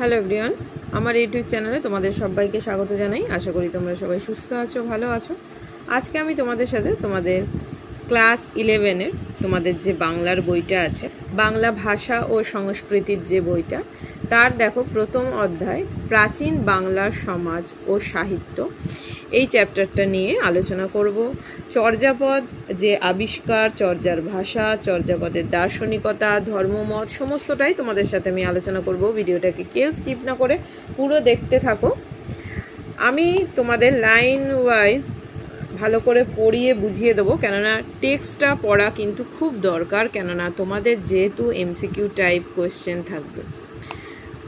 Hello everyone, আমার YouTube চ্যানেলে তোমাদের সবাইকে স্বাগত জানাই। আশা করি তোমরা সবাই সুস্থ আছো, ভালো আছো। আজকে আমি তোমাদের সাথে তোমাদের ক্লাস 11-এর তোমাদের যে বাংলার বইটা আছে, বাংলা ভাষা ও সংস্কৃতির যে বইটা, তার দেখো প্রথম অধ্যায় প্রাচীন বাংলার সমাজ ও সাহিত্য, এই চ্যাপ্টারটা নিয়ে আলোচনা করব। চর্যাপদ যে আবিষ্কার, চর্যার ভাষা, চর্যাপদের দার্শনিকতা, ধর্মমত, সমস্তটাই তোমাদের সাথে আমি আলোচনা করব। ভিডিওটাকে কেউ স্কিপ না করে পুরো দেখতে থাকো। আমি তোমাদের লাইন ওয়াইজ ভালো করে পড়িয়ে বুঝিয়ে দেবো, কেননা টেক্সটটা পড়া কিন্তু খুব দরকার, কেননা তোমাদের যেহেতু এমসিকিউ টাইপ কোয়েশ্চেন থাকবে,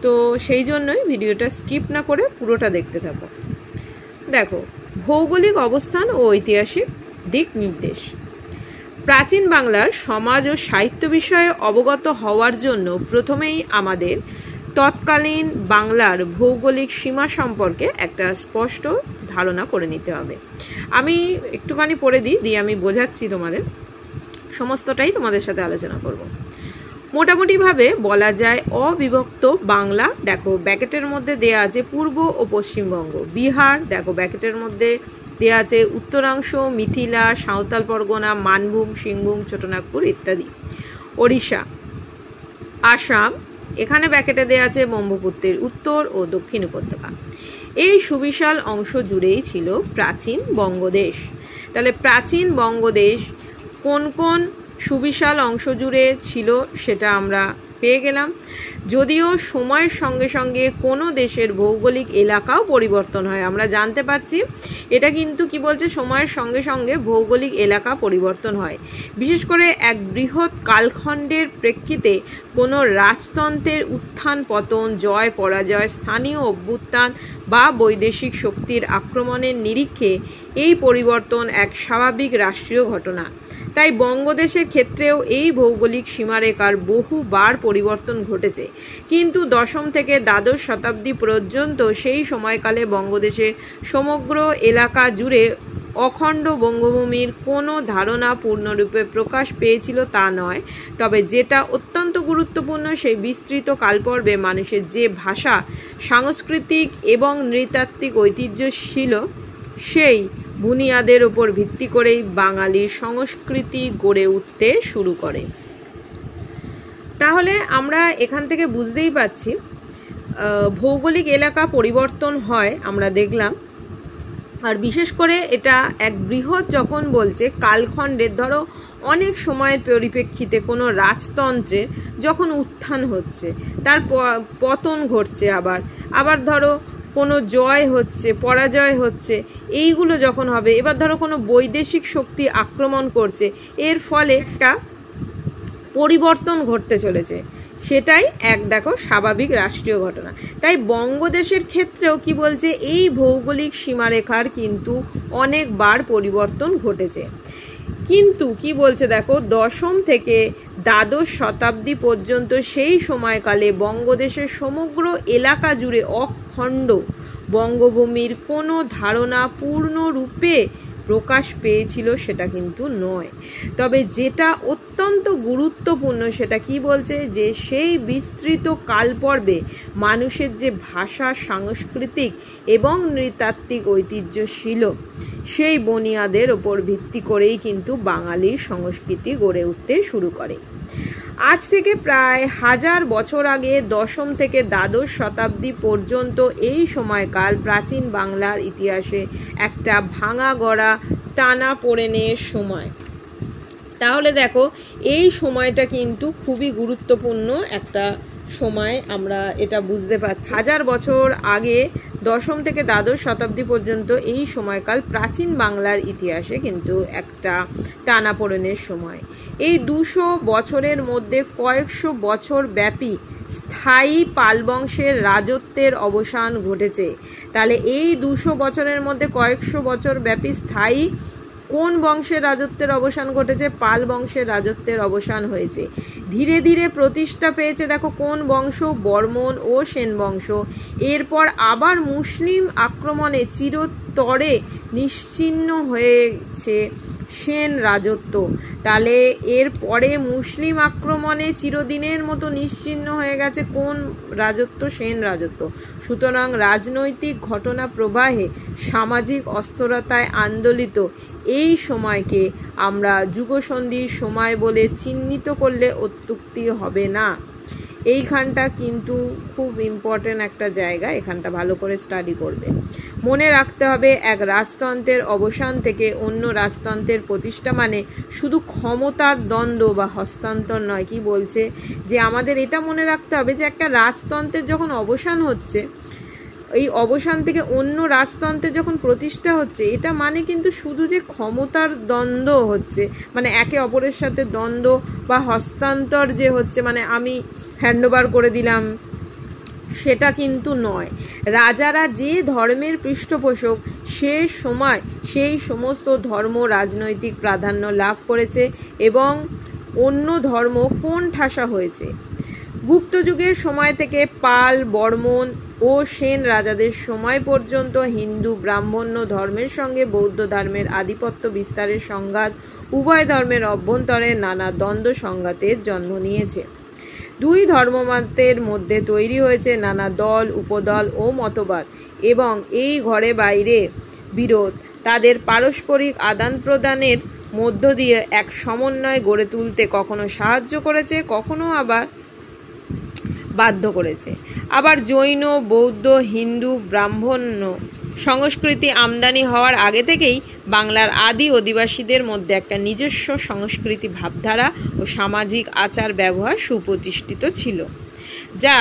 তো সেই জন্যই ভিডিওটা স্কিপ না করে পুরোটা দেখতে থাকো। দেখো, ভৌগোলিক অবস্থান ও ঐতিহাসিক দিক নির্দেশ। প্রাচীন বাংলার সমাজ ও সাহিত্য বিষয়ে অবগত হওয়ার জন্য প্রথমেই আমাদের তৎকালীন বাংলার ভৌগোলিক সীমা সম্পর্কে একটা স্পষ্ট ধারণা করে নিতে হবে। আমি একটুখানি পড়ে দিয়ে আমি বোঝাচ্ছি তোমাদের, সমস্তটাই তোমাদের সাথে আলোচনা করব। মোটামুটিভাবে বলা যায় অবিভক্ত বাংলা, দেখো ব্র্যাকেটের মধ্যে দেয়া আছে পূর্ব ও পশ্চিমবঙ্গ, বিহার দেখো ব্র্যাকেটের মধ্যে দেয়া আছে উত্তরাংশ, মিথিলা, সাঁওতাল পরগনা, মানভূম, সিংভূম, ছোটনাগপুর ইত্যাদি, ওড়িশা, আসাম, এখানে ব্র্যাকেটে দেয়া আছে ব্রহ্মপুত্রের উত্তর ও দক্ষিণ উপত্যকা। এই সুবিশাল অংশ জুড়েই ছিল প্রাচীন বঙ্গদেশ। তাহলে প্রাচীন বঙ্গদেশ কোন কোন সুবিশাল অংশ জুড়ে ছিল সেটা আমরা পেয়ে গেলাম। যদিও সময়ের সঙ্গে সঙ্গে কোনো দেশের ভৌগোলিক এলাকাও পরিবর্তন হয়, আমরা জানতে পারছি এটা কিন্তু কি বলছে, সময়ের সঙ্গে সঙ্গে ভৌগোলিক এলাকা পরিবর্তন হয়। বিশেষ করে এক বৃহৎ কালখণ্ডের প্রেক্ষিতে কোনো রাজতন্ত্রের উত্থান পতন, জয় পরাজয়, স্থানীয় অভ্যুত্থান বা বৈদেশিক শক্তির আক্রমণের নিরিখে এই পরিবর্তন এক স্বাভাবিক রাষ্ট্রীয় ঘটনা। তাই বঙ্গদেশের ক্ষেত্রেও এই ভৌগোলিক সীমারেখার বহুবার পরিবর্তন ঘটেছে, কিন্তু দশম থেকে দ্বাদশ শতাব্দী পর্যন্ত সেই সময়কালে বঙ্গদেশের সমগ্র এলাকা জুড়ে অখণ্ড বঙ্গভূমির কোনো ধারণা পূর্ণরূপে প্রকাশ পেয়েছিল তা নয়। তবে যেটা অত্যন্ত গুরুত্বপূর্ণ, সেই বিস্তৃত কালপর্বে মানুষের যে ভাষা, সাংস্কৃতিক এবং নৃতাত্ত্বিক ঐতিহ্য ছিল, সেই বুনিয়াদের ওপর ভিত্তি করেই বাঙালির সংস্কৃতি গড়ে উঠতে শুরু করে। তাহলে আমরা এখান থেকে বুঝতেই পারছি ভৌগোলিক এলাকা পরিবর্তন হয়, আমরা দেখলাম। আর বিশেষ করে এটা এক বৃহৎ, যখন বলছে কালখণ্ডের, ধরো অনেক সময়ের পরিপ্রেক্ষিতে কোনো রাজতন্ত্রের যখন উত্থান হচ্ছে, তার পতন ঘটছে, আবার ধরো কোনো জয় হচ্ছে, পরাজয় হচ্ছে, এইগুলো যখন হবে, এবার ধরো কোনো বৈদেশিক শক্তি আক্রমণ করছে, এর ফলে একটা পরিবর্তন ঘটতে চলেছে, সেটাই এক দেখো স্বাভাবিক রাষ্ট্রীয় ঘটনা। তাই বঙ্গদেশের ক্ষেত্রেও কি বলছে, এই ভৌগোলিক সীমারেখার কিন্তু অনেকবার পরিবর্তন ঘটেছে। কিন্তু কি বলছে দেখো, দশম থেকে দ্বাদশ শতাব্দী পর্যন্ত সেই সময়কালে বঙ্গদেশের সমগ্র এলাকা জুড়ে অখণ্ড বঙ্গভূমির কোনো ধারণা পূর্ণরূপে প্রকাশ পেয়েছিল সেটা কিন্তু নয়। তবে যেটা অত্যন্ত গুরুত্বপূর্ণ সেটা কি বলছে, যে সেই বিস্তৃত কালপর্বে মানুষের যে ভাষা, সাংস্কৃতিক এবং নৃতাত্ত্বিক ঐতিহ্য ছিল, সেই বুনিয়াদের ওপর ভিত্তি করেই কিন্তু বাঙালির সংস্কৃতি গড়ে উঠতে শুরু করে। আজ থেকে প্রায় 1000 বছর আগে দশম থেকে দ্বাদশ শতাব্দী পর্যন্ত এই সময়কাল প্রাচীন বাংলার ইতিহাসে একটা ভাঙা গড়া টানাপোড়েনের সময়। তাহলে দেখো, এই সময়টা কিন্তু খুবই গুরুত্বপূর্ণ একটা সময়, আমরা এটা বুঝতে পারছি। 1000 বছর আগে দশম থেকে দ্বাদশ শতাব্দী পর্যন্ত এই সময়কাল প্রাচীন বাংলার ইতিহাসে কিন্তু একটা টানাপোড়েনের সময়। এই 200 বছরের মধ্যে কয়েকশো বছর ব্যাপী স্থায়ী পাল বংশের রাজত্বের অবসান ঘটেছে। তাহলে এই 200 বছরের মধ্যে কয়েকশো বছর ব্যাপী স্থায়ী কোন বংশের রাজত্বের অবসান ঘটেছে? পাল বংশের রাজত্বের অবসান হয়েছে। ধীরে ধীরে প্রতিষ্ঠা পেয়েছে দেখো কোন বংশ? বর্মন ও সেন বংশ। এরপর আবার মুসলিম আক্রমণে চিরতরে নিশ্চিহ্ন হয়েছে সেন রাজত্ব। তাহলে এর পরে মুসলিম আক্রমণে চিরদিনের মতো নিশ্চিহ্ন হয়ে গেছে কোন রাজত্ব? সেন রাজত্ব। সুতরাং রাজনৈতিক ঘটনা প্রবাহে সামাজিক অস্থিরতায় আন্দোলিত এই সময়কে আমরা যুগসন্ধির সময় বলে চিহ্নিত করলে অত্যুক্তি হবে না। এইখানটা কিন্তু খুব ইম্পর্টেন্ট একটা জায়গা, এখানটা ভালো করে স্টাডি করবে। মনে রাখতে হবে এক রাজতন্ত্রের অবসান থেকে অন্য রাজতন্ত্রের প্রতিষ্ঠা মানে শুধু ক্ষমতার দ্বন্দ্ব বা হস্তান্তর নয়। কি বলছে যে আমাদের এটা মনে রাখতে হবে যে একটা রাজতন্ত্রের যখন অবসান হচ্ছে, এই অবসান থেকে অন্য রাজতন্ত্রের যখন প্রতিষ্ঠা হচ্ছে, এটা মানে কিন্তু শুধু যে ক্ষমতার দ্বন্দ্ব হচ্ছে, মানে একে অপরের সাথে দ্বন্দ্ব বা হস্তান্তর যে হচ্ছে, মানে আমি হ্যান্ডওভার করে দিলাম, সেটা কিন্তু নয়। রাজারা যে ধর্মের পৃষ্ঠপোষক সে সময় সেই সমস্ত ধর্ম রাজনৈতিক প্রাধান্য লাভ করেছে এবং অন্য ধর্ম কোণঠাসা হয়েছে। গুপ্ত যুগের সময় থেকে পাল, বর্মন ও সেন রাজাদের সময় পর্যন্ত হিন্দু ব্রাহ্মণ্য ধর্মের সঙ্গে বৌদ্ধ ধর্মের আধিপত্য বিস্তারের সংঘাত উভয় ধর্মের অভ্যন্তরে নানা দ্বন্দ্ব সংঘাতের জন্ম নিয়েছে। দুই ধর্মমতের মধ্যে তৈরি হয়েছে নানা দল, উপদল ও মতবাদ এবং এই ঘরে বাইরে বিরোধ তাদের পারস্পরিক আদান প্রদানের মধ্য দিয়ে এক সমন্বয় গড়ে তুলতে কখনো সাহায্য করেছে, কখনো আবার বাধ্য করেছে। আবার জৈন, বৌদ্ধ, হিন্দু, ব্রাহ্মণ্য সংস্কৃতি আমদানি হওয়ার আগে থেকেই বাংলার আদি অধিবাসীদের মধ্যে একটা নিজস্ব সংস্কৃতি, ভাবধারা ও সামাজিক আচার ব্যবহার সুপ্রতিষ্ঠিত ছিল, যা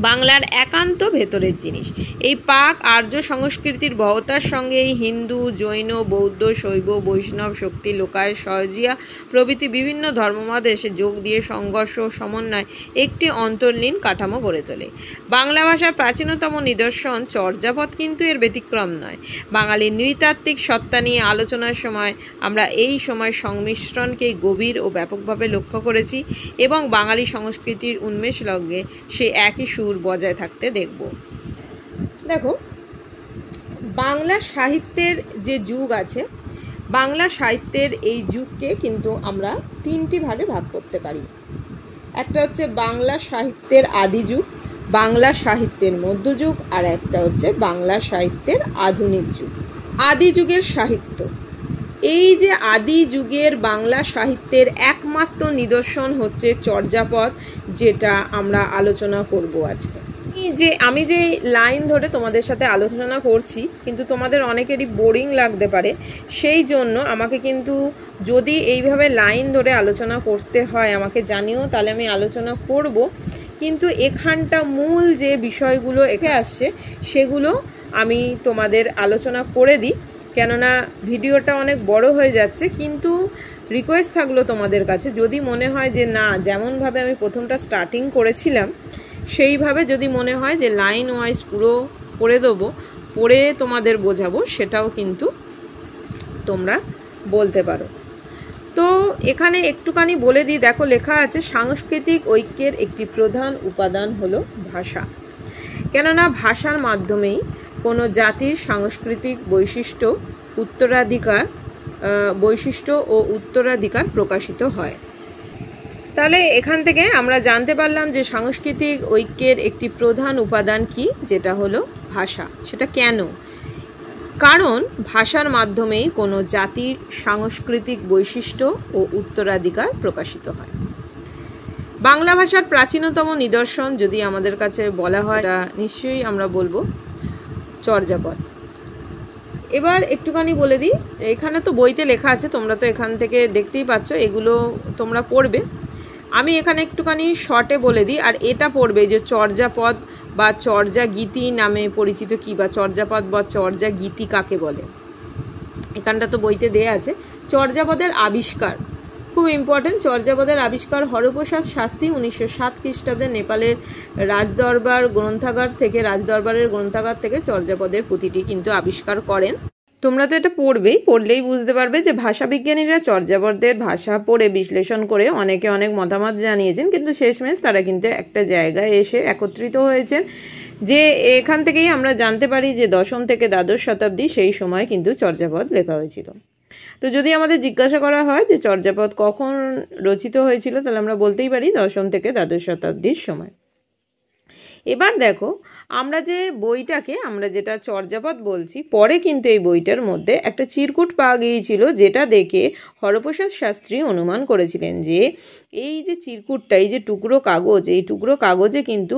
বাংলার একান্ত ভেতরের জিনিস। এই পাক আর্য সংস্কৃতির বহতার সঙ্গে এই হিন্দু, জৈন, বৌদ্ধ, শৈব, বৈষ্ণব, শক্তি, লোকায়ত, সহজিয়া প্রভৃতি বিভিন্ন ধর্মমত এসে যোগ দিয়ে সংঘর্ষ ও সমন্বয় একটি অন্তর্লীন কাঠামো গড়ে তোলে। বাংলা ভাষার প্রাচীনতম নিদর্শন চর্যাপদ কিন্তু এর ব্যতিক্রম নয়। বাঙালির নৃতাত্ত্বিক সত্তা নিয়ে আলোচনার সময় আমরা এই সময় সংমিশ্রণকেই গভীর ও ব্যাপকভাবে লক্ষ্য করেছি এবং বাঙালি সংস্কৃতির উন্মেষ লগ্নে সে একই সুর বজায় থাকতে দেখব। দেখো, বাংলা সাহিত্যের যে যুগ আছে, বাংলা সাহিত্যের এই যুগকে কিন্তু আমরা তিনটি ভাগে ভাগ করতে পারি। একটা হচ্ছে বাংলা সাহিত্যের আদি যুগ, বাংলা সাহিত্যের মধ্যযুগ, আর একটা হচ্ছে বাংলা সাহিত্যের আধুনিক যুগ। আদি যুগের সাহিত্য, এই যে আদি যুগের বাংলা সাহিত্যের একমাত্র নিদর্শন হচ্ছে চর্যাপদ, যেটা আমরা আলোচনা করব আজকে। আমি যে লাইন ধরে তোমাদের সাথে আলোচনা করছি, কিন্তু তোমাদের অনেকেরই বোরিং লাগতে পারে, সেই জন্য আমাকে কিন্তু যদি এইভাবে লাইন ধরে আলোচনা করতে হয় আমাকে জানিও, তাহলে আমি আলোচনা করব। কিন্তু এখানটা মূল যে বিষয়গুলো এখানে আসছে সেগুলো আমি তোমাদের আলোচনা করে দিই, কেননা ভিডিওটা অনেক বড় হয়ে যাচ্ছে। কিন্তু রিকোয়েস্ট থাকলো তোমাদের কাছে, যদি মনে হয় যে না, যেমনভাবে আমি প্রথমটা স্টার্টিং করেছিলাম সেইভাবে যদি মনে হয় যে লাইন ওয়াইজ পুরো পড়ে দেবো, পড়ে তোমাদের বোঝাবো, সেটাও কিন্তু তোমরা বলতে পারো। তো এখানে একটুখানি বলে দিই, দেখো লেখা আছে সাংস্কৃতিক ঐক্যের একটি প্রধান উপাদান হলো ভাষা। কেননা ভাষার মাধ্যমেই কোনো জাতির সাংস্কৃতিক বৈশিষ্ট্য ও উত্তরাধিকার প্রকাশিত হয়। তাহলে এখান থেকে আমরা জানতে পারলাম যে সাংস্কৃতিক ঐক্যের একটি প্রধান উপাদান কি, যেটা হলো ভাষা। সেটা কেন? কারণ ভাষার মাধ্যমেই কোনো জাতির সাংস্কৃতিক বৈশিষ্ট্য ও উত্তরাধিকার প্রকাশিত হয়। বাংলা ভাষার প্রাচীনতম নিদর্শন যদি আমাদের কাছে বলা হয়, এটা নিশ্চয়ই আমরা বলবো চর্যাপদ। এবার একটুখানি বলে দিই, এখানে তো বইতে লেখা আছে, তোমরা তো এখান থেকে দেখতেই পাচ্ছ, এগুলো তোমরা পড়বে। আমি এখানে একটুখানি শর্টে বলে দিই, আর এটা পড়বে যে চর্যাপদ বা চর্যা গীতি নামে পরিচিত কি, বা চর্যাপদ বা চর্যা গীতি কাকে বলে। এখানটা তো বইতে দেয়া আছে। চর্যাপদের আবিষ্কার খুব ইম্পর্টেন্ট। চর্যাপদের আবিষ্কার হরপ্রসাদ শাস্ত্রী 1907 খ্রিস্টাব্দে নেপালের রাজদরবারের গ্রন্থাগার থেকে চর্যাপদের পুঁথিটি কিন্তু আবিষ্কার করেন। তোমরা তো এটা পড়লেই বুঝতে পারবে যে ভাষাবিজ্ঞানীরা চর্যাপদের ভাষা পড়ে বিশ্লেষণ করে অনেকে অনেক মতামত জানিয়েছেন, কিন্তু শেষমেশ তারা কিন্তু একটা জায়গায় এসে একত্রিত হয়েছেন যে এখান থেকেই আমরা জানতে পারি যে দশম থেকে দ্বাদশ শতাব্দী সেই সময় কিন্তু চর্যাপদ লেখা হয়েছিল। তো যদি আমাদের জিজ্ঞাসা করা হয় যে চর্যাপদ কখন রচিত হয়েছিল, তাহলে আমরা বলতেই পারি দশম থেকে দ্বাদশ শতাব্দীর সময়। এবার দেখো, আমরা যে বইটাকে আমরা যেটা চর্যাপদ বলছি, পরে কিন্তু এই বইটার মধ্যে একটা চিরকুট পাওয়া গিয়েছিল, যেটা দেখে হরপ্রসাদ শাস্ত্রী অনুমান করেছিলেন যে এই যে চিরকুটটা, এই যে টুকরো কাগজ, এই টুকরো কাগজে কিন্তু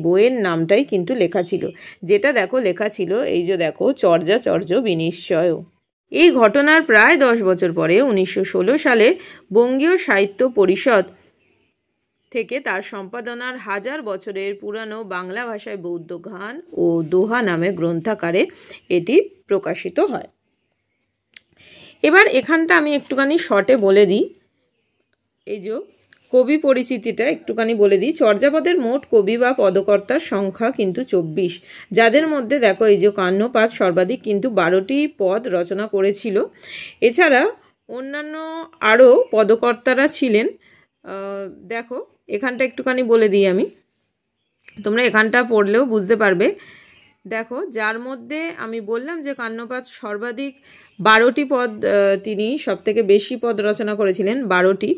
বইয়ের নামটাই কিন্তু লেখা ছিল, যেটা দেখো লেখা ছিল এই যে দেখো, চর্যাচর্য বিনিশ্চয়। এই ঘটনার প্রায় 10 বছর পরে 1916 সালে বঙ্গীয় সাহিত্য পরিষদ থেকে তার সম্পাদনার 1000 বছরের পুরানো বাংলা ভাষায় বৌদ্ধ গান ও দোহা নামে গ্রন্থাকারে এটি প্রকাশিত হয়। এবার এখানটা আমি একটুখানি শর্টে বলে দিই, এই যে কবি পরিচিতিটা একটুখানি বলে দিই। চর্যাপদের মোট কবি বা পদকর্তার সংখ্যা কিন্তু 24, যাদের মধ্যে দেখো এই যে কান্নপাদ সর্বাধিক কিন্তু 12টি পদ রচনা করেছিল। এছাড়া অন্যান্য আরও পদকর্তারা ছিলেন। দেখো এখানটা একটুখানি বলে দিই আমি, তোমরা এখানটা পড়লেও বুঝতে পারবে। দেখো, যার মধ্যে আমি বললাম যে কান্নপাদ সর্বাধিক 12টি পদ, তিনি সবথেকে বেশি পদ রচনা করেছিলেন 12টি।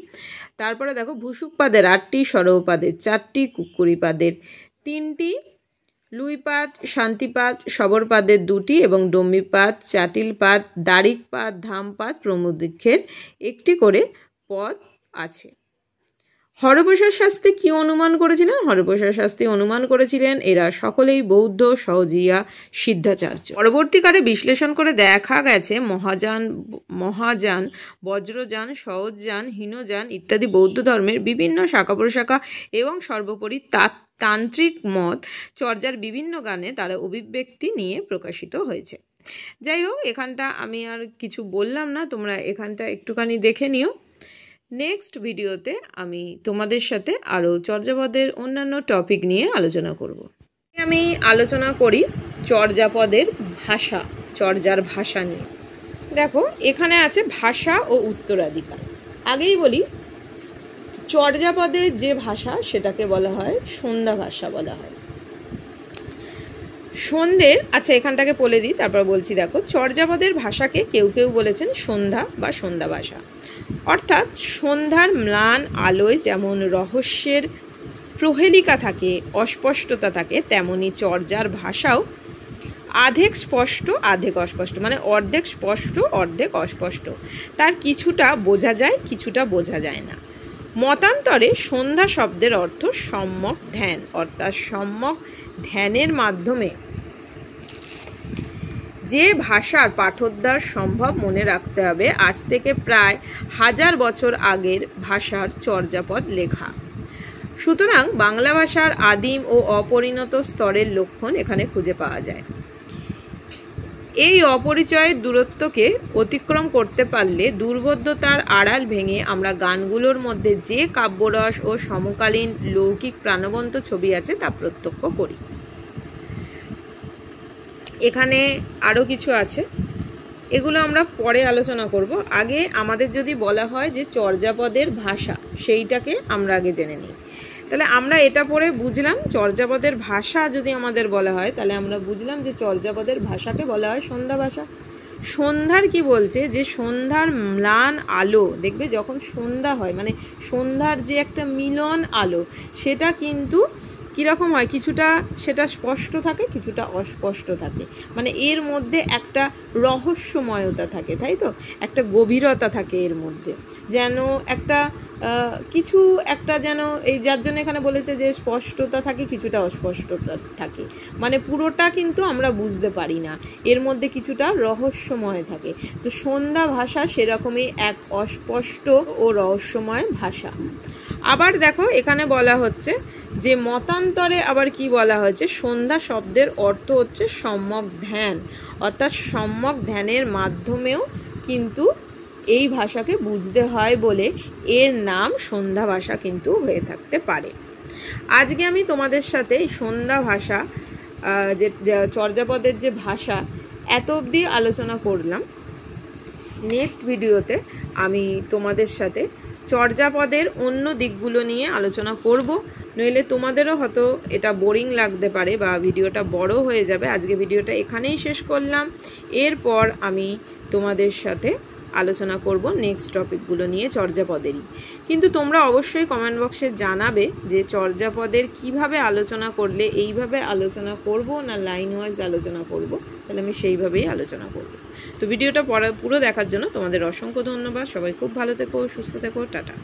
তারপরে দেখো ভূসুকপাদের 8টি, সরবপাদের 4টি, কুক্কুরিপাদের 3টি, লুইপাদ, শান্তিপাদ, শবরপাদের 2টি এবং ডম্বিপাদ, চাটিলপাদ, দারিকপাদ, ধামপাদ প্রমুখের 1টি করে পদ আছে। হরপ্রসাদ শাস্ত্রী কি অনুমান করেছিলেন? হরপ্রসাদ শাস্ত্রী অনুমান করেছিলেন এরা সকলেই বৌদ্ধ সহজিয়া সিদ্ধাচার্য। পরবর্তীকালে বিশ্লেষণ করে দেখা গেছে মহাযান, বজ্রযান, সহজযান, হীনযান ইত্যাদি বৌদ্ধ ধর্মের বিভিন্ন শাখা প্রশাখা এবং সর্বোপরি তান্ত্রিক মত চর্যার বিভিন্ন গানে তারা অভিব্যক্তি নিয়ে প্রকাশিত হয়েছে। যাই হোক, এখানটা আমি আর কিছু বললাম না, তোমরা এখানটা একটুখানি দেখে নিও। নেক্সট ভিডিওতে আমি তোমাদের সাথে আরও চর্যাপদের অন্যান্য টপিক নিয়ে আলোচনা করব। আমি আলোচনা করি চর্যাপদের ভাষা, চর্যার ভাষা নিয়ে। দেখো এখানে আছে ভাষা ও উত্তরাধিকার। আগেই বলি, চর্যাপদের যে ভাষা সেটাকে বলা হয় সন্ধ্যা ভাষা বলা হয়। সন্ধ্যের, আচ্ছা এখানটাকে বলে দিই তারপর বলছি। দেখো, চর্যাপদের ভাষাকে কেউ কেউ বলেছেন সন্ধ্যা বা সন্ধ্যা ভাষা, অর্থাৎ সন্ধ্যার ম্লান আলোয় যেমন রহস্যের প্রহেলিকা থাকে, অস্পষ্টতা থাকে, তেমনি চর্যার ভাষাও আধেক স্পষ্ট আধেক অস্পষ্ট, মানে অর্ধেক স্পষ্ট অর্ধেক অস্পষ্ট। তার কিছুটা বোঝা যায়, কিছুটা বোঝা যায় না। মতান্তরে সন্ধ্যা শব্দের অর্থ সম্যক ধ্যান, অর্থাৎ সম্যক ধ্যানের মাধ্যমে যে ভাষার পাঠোদ্ধার সম্ভব মনে রাখতে হবে। আজ থেকে প্রায় 1000 বছর আগের ভাষার চর্যাপদ লেখা। সুতরাং বাংলা ভাষার আদিম ও অপরিণত স্তরের লক্ষণ এখানে খুঁজে পাওয়া যায়। এই অপরিচয়ের দূরত্বকে অতিক্রম করতে পারলে দুর্বোধ্যতার আড়াল ভেঙে আমরা গানগুলোর মধ্যে যে কাব্যরস ও সমকালীন লৌকিক প্রাণবন্ত ছবি আছে তা প্রত্যক্ষ করি। এখানে আরও কিছু আছে, এগুলো আমরা পরে আলোচনা করব। আগে আমাদের যদি বলা হয় যে চর্যাপদের ভাষা, সেইটাকে আমরা আগে জেনে নিই। তাহলে আমরা এটা পরে বুঝলাম চর্যাপদের ভাষা যদি আমাদের বলা হয়, তাহলে আমরা বুঝলাম যে চর্যাপদের ভাষাকে বলা হয় সন্ধ্যা ভাষা। সন্ধ্যার কি বলছে, যে সন্ধ্যার ম্লান আলো, দেখবে যখন সন্ধ্যা হয় মানে সন্ধ্যার যে একটা মিলন আলো, সেটা কিন্তু কীরকম হয়, কিছুটা সেটা স্পষ্ট থাকে, কিছুটা অস্পষ্ট থাকে, মানে এর মধ্যে একটা রহস্যময়তা থাকে, তাই তো, একটা গভীরতা থাকে এর মধ্যে, যেন একটা কিছু একটা যেন, এই যার জন্য এখানে বলেছে যে স্পষ্টতা থাকে, কিছুটা অস্পষ্টতা থাকে, মানে পুরোটা কিন্তু আমরা বুঝতে পারি না, এর মধ্যে কিছুটা রহস্যময় থাকে। তো সন্ধ্যা ভাষা সেরকমই এক অস্পষ্ট ও রহস্যময় ভাষা। আবার দেখো এখানে বলা হচ্ছে যে মতান্তরে আবার কি বলা হয়েছে, সন্ধ্যা শব্দের অর্থ হচ্ছে সম্যক ধ্যান, অর্থাৎ সম্যক ধ্যানের মাধ্যমেও কিন্তু এই ভাষাকে বুঝতে হয় বলে এর নাম সন্ধ্যা ভাষা কিন্তু হয়ে থাকতে পারে। আজকে আমি তোমাদের সাথে সন্ধ্যা ভাষা, যে চর্যাপদের যে ভাষা, এত অবধি আলোচনা করলাম। নেক্সট ভিডিওতে আমি তোমাদের সাথে চর্যাপদের অন্য দিকগুলো নিয়ে আলোচনা করব। নইলে তোমাদেরও হয়তো এটা বোরিং লাগতে পারে বা ভিডিওটা বড় হয়ে যাবে। আজকে ভিডিওটা এখানেই শেষ করলাম। এরপর আমি তোমাদের সাথে আলোচনা করব নেক্সট টপিকগুলো নিয়ে চর্যাপদেরই। কিন্তু তোমরা অবশ্যই কমেন্ট বক্সে জানাবে যে চর্যাপদের কিভাবে আলোচনা করলে, এইভাবে আলোচনা করব না লাইন ওয়াইজ আলোচনা করব, তাহলে আমি সেইভাবেই আলোচনা করব। তো ভিডিওটা পুরো দেখার জন্য তোমাদের অসংখ্য ধন্যবাদ। সবাই খুব ভালো থেকো, সুস্থ থেকো, টাটা।